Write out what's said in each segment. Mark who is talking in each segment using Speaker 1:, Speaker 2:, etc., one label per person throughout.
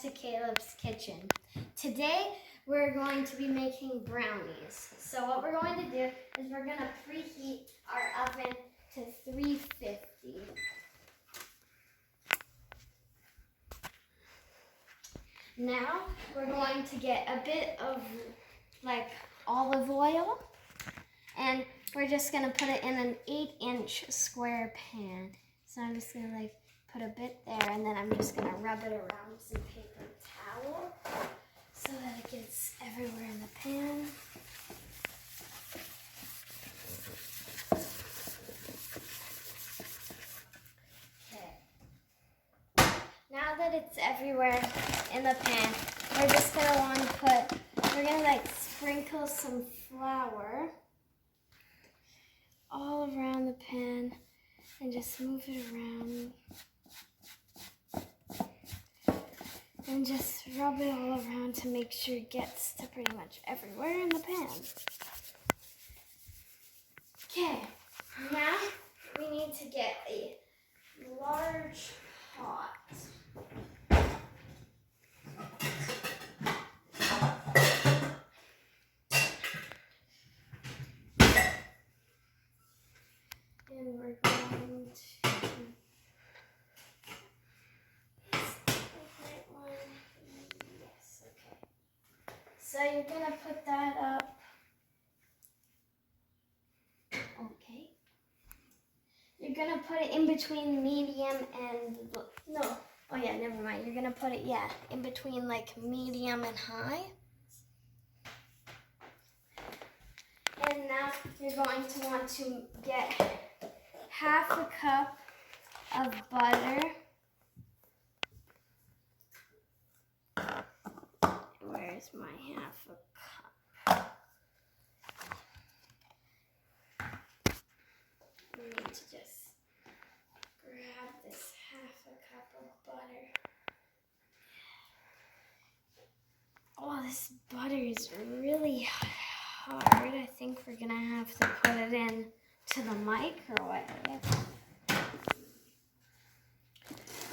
Speaker 1: to Caleb's kitchen. Today we're going to be making brownies. So what we're going to do is we're going to preheat our oven to 350. Now we're going to get a bit of like olive oil, and we're just going to put it in an 8-inch square pan. So I'm just going to like put a bit there, and then I'm just going to rub it around with some paper towel so that it gets everywhere in the pan. Okay. Now that it's everywhere in the pan, we're just going to want to we're going to like sprinkle some flour all around the pan and just move it around. And just rub it all around to make sure it gets to pretty much everywhere in the pan. Okay, now we need to get a large pot. And we're going to So you're going to put that up. Okay. You're going to put it in between medium and, no. Oh yeah, never mind. You're going to put it, in between like medium and high. And now you're going to want to get half a cup of butter. Where's my half a cup? I need to just grab this half a cup of butter. Oh, this butter is really hard. I think we're gonna have to put it in to the microwave.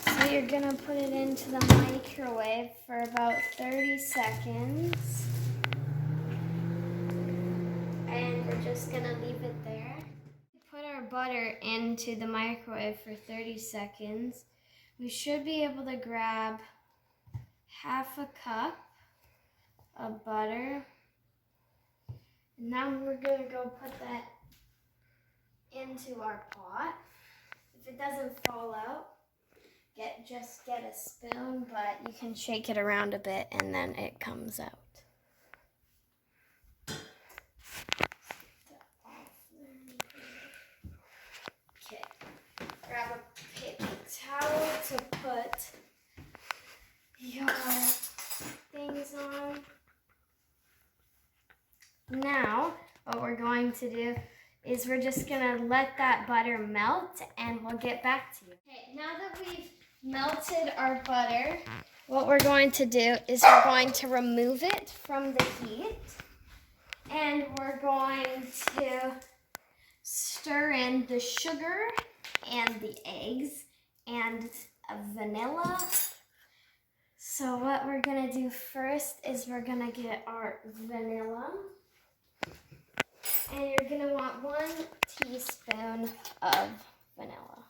Speaker 1: So you're gonna put it into the microwave for about 30 seconds. And we're just gonna leave it there. Put our butter into the microwave for 30 seconds. We should be able to grab half a cup of butter. And now we're gonna go put that into our pot. If it doesn't fall out, just get a spoon, but you can shake it around a bit and then it comes out. Okay, grab a paper towel to put your things on. Now, what we're going to do is we're just gonna let that butter melt and we'll get back to you. Okay, now that we've melted our butter, what we're going to do is we're going to remove it from the heat, and we're going to stir in the sugar and the eggs and vanilla. So what we're gonna do first is we're gonna get our vanilla. And you're going to want 1 teaspoon of vanilla.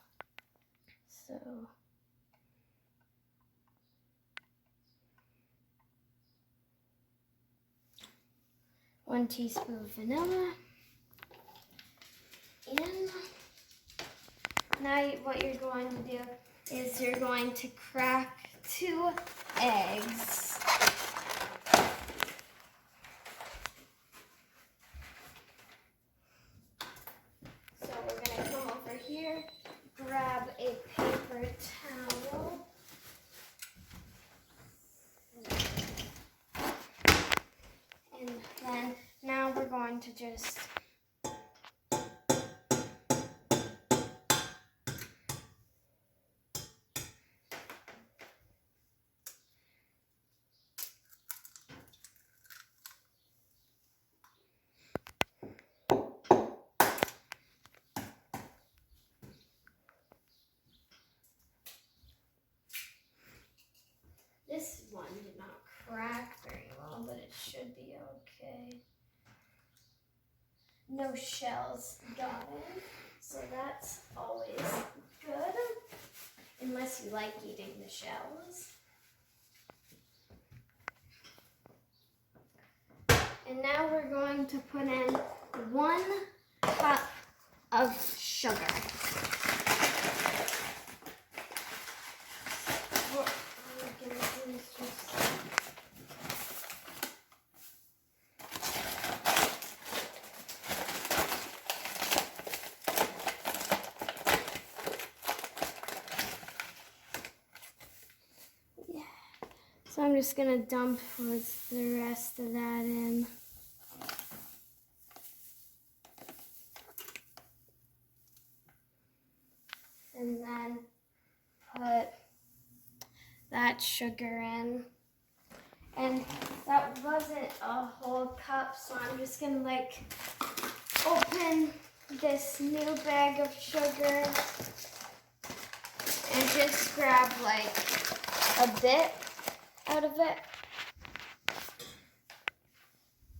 Speaker 1: So, one teaspoon of vanilla in. Now what you're going to do is you're going to crack 2 eggs. Here, grab a paper towel. And then now we're going to just no shells got in. So that's always good, unless you like eating the shells. And now we're going to put in 1 cup of sugar. So I'm just gonna dump the rest of that in. And then put that sugar in. And that wasn't a whole cup, so I'm just gonna like open this new bag of sugar and just grab like a bit out of it.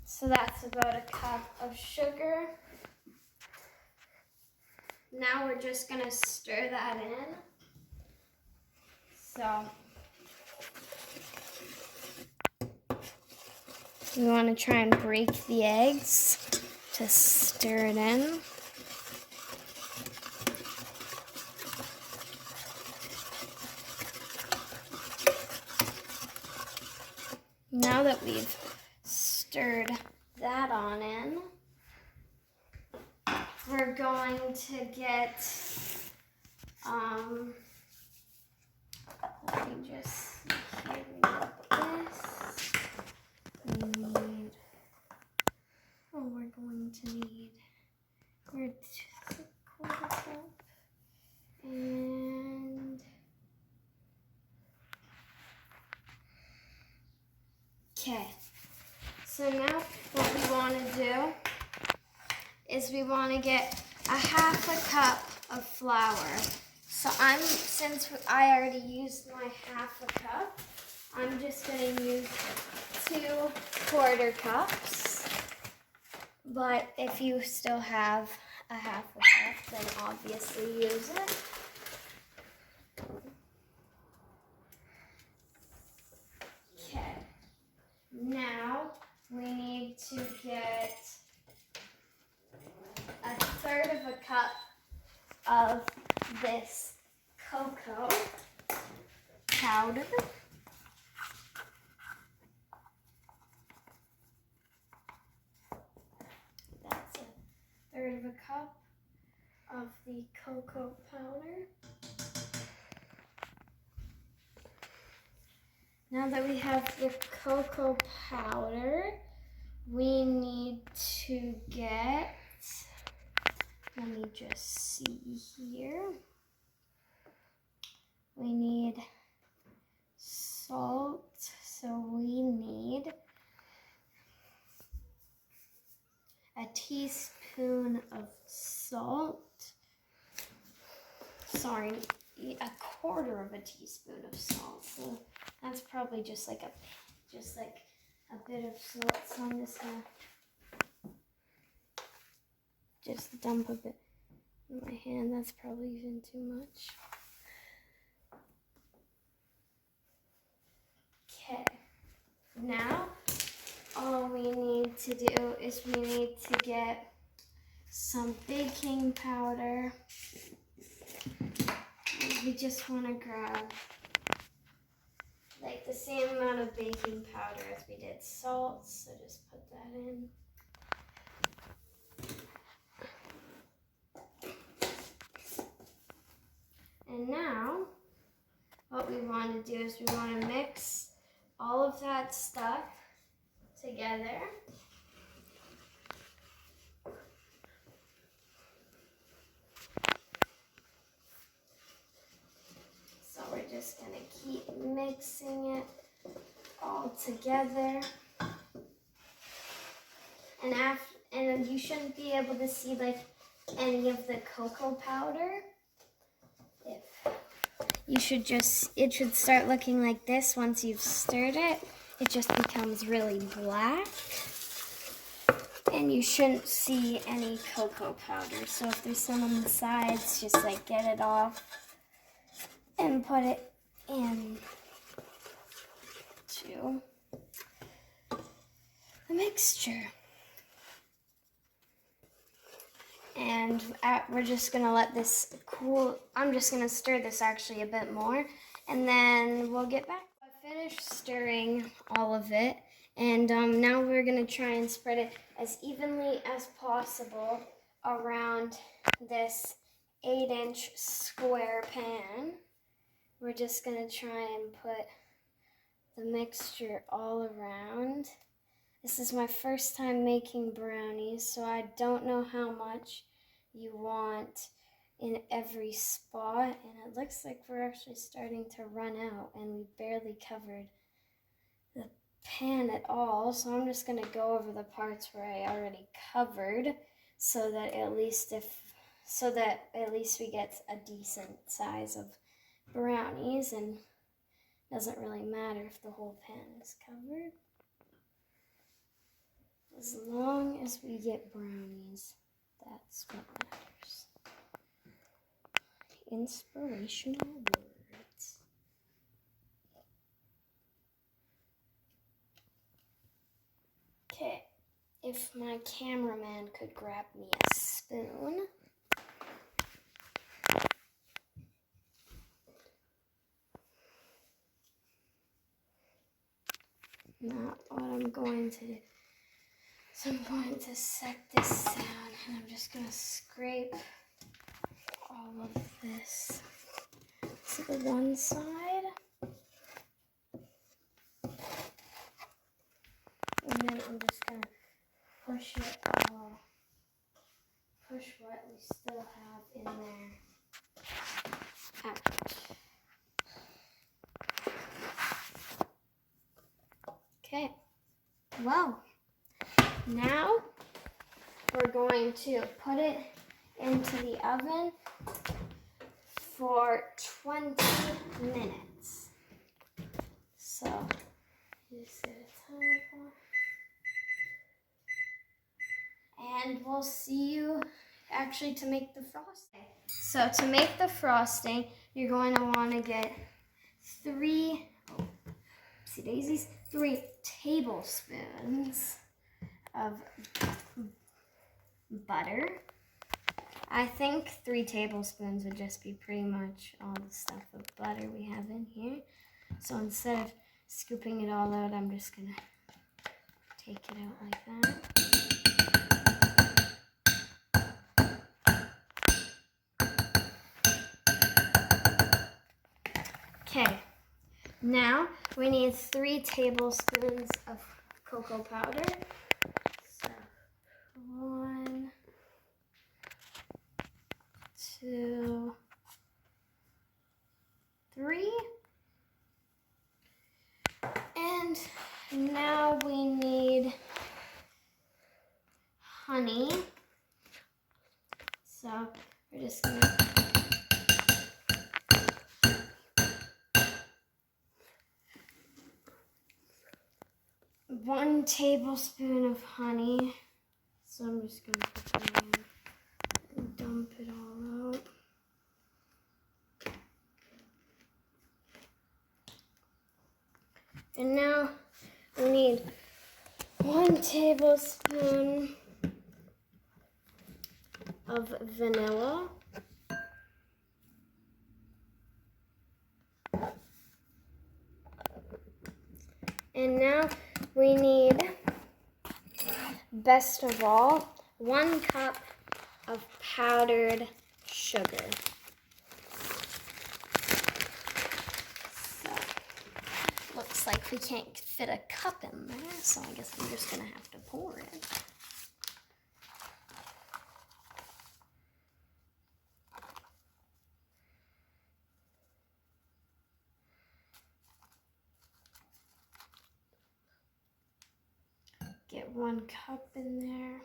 Speaker 1: So that's about a cup of sugar. Now we're just gonna stir that in. So we want to try and break the eggs to stir it in. Now that we've stirred that on in, we're going to get, let me just see here, we're going to need, we're just a 1/4 cup, and okay. So now what we want to do is we want to get a 1/2 cup of flour. So since I already used my 1/2 cup, I'm just going to use 2 1/4 cups. But if you still have a 1/2 cup, then obviously use it. Okay. Now we need to get 1/3 cup of this cocoa powder. That's 1/3 cup of the cocoa powder. Now that we have the cocoa powder, we need to get, let me just see here. We need salt, so we need a teaspoon of salt. Sorry, 1/4 teaspoon of salt. So that's probably just like a bit of salt. So I'm just gonna just dump a bit in my hand. That's probably even too much. Okay. Now all we need to do is we need to get some baking powder. We just want to grab like the same amount of baking powder as we did salt, so just put that in. And now what we want to do is we want to mix all of that stuff together. So we're just going to keep mixing it all together. And you shouldn't be able to see like any of the cocoa powder. It should start looking like this once you've stirred it. It just becomes really black. And you shouldn't see any cocoa powder. So if there's some on the sides, just like get it off and put it in to the mixture. And we're just gonna let this cool. I'm just gonna stir this actually a bit more, and then we'll get back. I finished stirring all of it, and now we're gonna try and spread it as evenly as possible around this 8-inch square pan. We're just gonna try and put the mixture all around. This is my first time making brownies, so I don't know how much you want in every spot. And it looks like we're actually starting to run out, and we barely covered the pan at all. So I'm just gonna go over the parts where I already covered, so that at least we get a decent size of brownies, and it doesn't really matter if the whole pan is covered. As long as we get brownies, that's what matters. Inspirational words. Okay, if my cameraman could grab me a spoon. Now what I'm going to do, so I'm going to set this down, and I'm just going to scrape all of this to the one side. And then I'm just going to push it all, push what we still have in there out. Okay, well, now we're going to put it into the oven for 20 minutes. So, just get a timer for. And we'll see you actually to make the frosting. So to make the frosting, you're going to want to get 3 tablespoons of butter. I think 3 tablespoons would just be pretty much all the stuff of butter we have in here. So instead of scooping it all out, I'm just gonna take it out like that. Okay, now we need 3 tablespoons of cocoa powder. So 1, 2, 3. And now we need honey. So we're just gonna one tablespoon of honey. So I'm just gonna put that in and dump it all out. And now we need 1 tablespoon of vanilla. And now we need, best of all, 1 cup of powdered sugar. So, looks like we can't fit a cup in there, so I guess I'm just gonna have to pour it. Get 1 cup in there.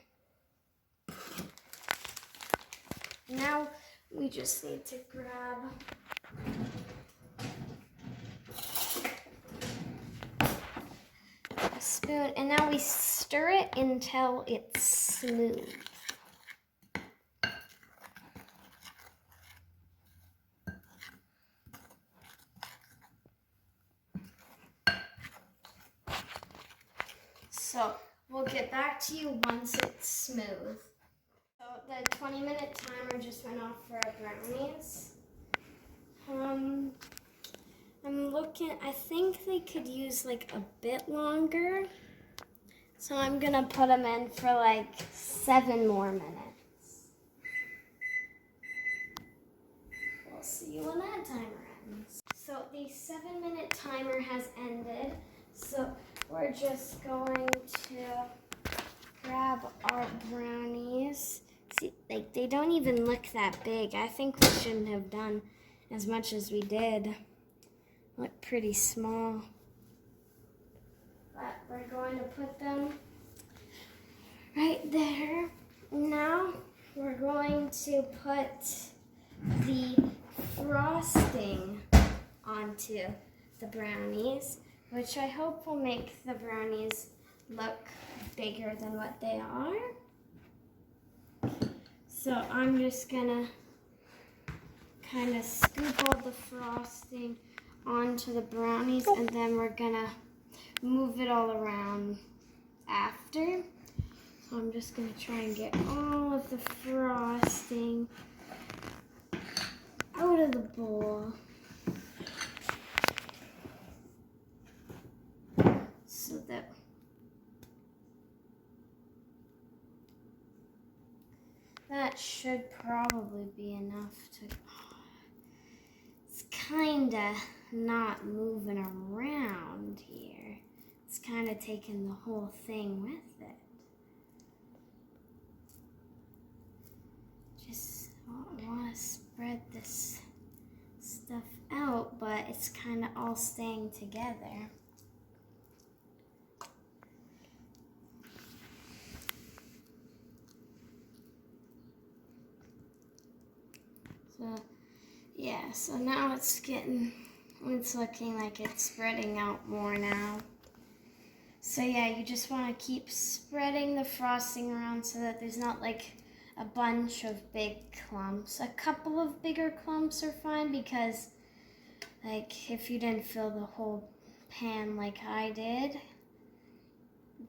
Speaker 1: Now we just need to grab a spoon, and now we stir it until it's smooth. So we'll get back to you once it's smooth. So the 20-minute timer just went off for our brownies. I'm looking, I think they could use like a bit longer. So I'm gonna put them in for like 7 more minutes. We'll see when that timer ends. So the 7-minute timer has ended. So we're just going to grab our brownies. See, like they don't even look that big. I think we shouldn't have done as much as we did. Look pretty small. But we're going to put them right there. Now we're going to put the frosting onto the brownies, which I hope will make the brownies look bigger than what they are. So I'm just gonna kind of scoop all the frosting onto the brownies, and then we're gonna move it all around after. So I'm just gonna try and get all of the frosting out of the bowl. So that should probably be enough to, it's kinda not moving around here. It's kinda taking the whole thing with it. Just wanna spread this stuff out, but it's kinda all staying together. So, yeah, so now it's looking like it's spreading out more now. So yeah, you just want to keep spreading the frosting around so that there's not like a bunch of big clumps. A couple of bigger clumps are fine, because like if you didn't fill the whole pan like I did,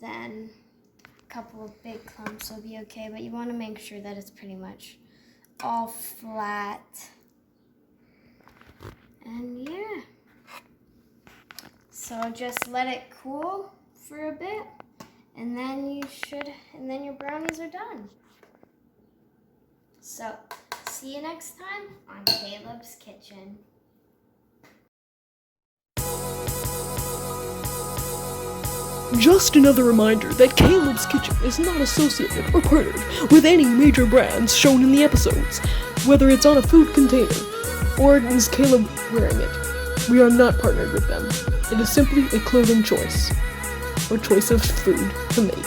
Speaker 1: then a couple of big clumps will be okay, but you want to make sure that it's pretty much all flat. And yeah, so just let it cool for a bit, and then your brownies are done. So see you next time on Kaleb's Kitchen.
Speaker 2: Just another reminder that Kaleb's Kitchen is not associated or partnered with any major brands shown in the episodes, whether it's on a food container or is Kaleb wearing it. We are not partnered with them. It is simply a clothing choice, or choice of food to make.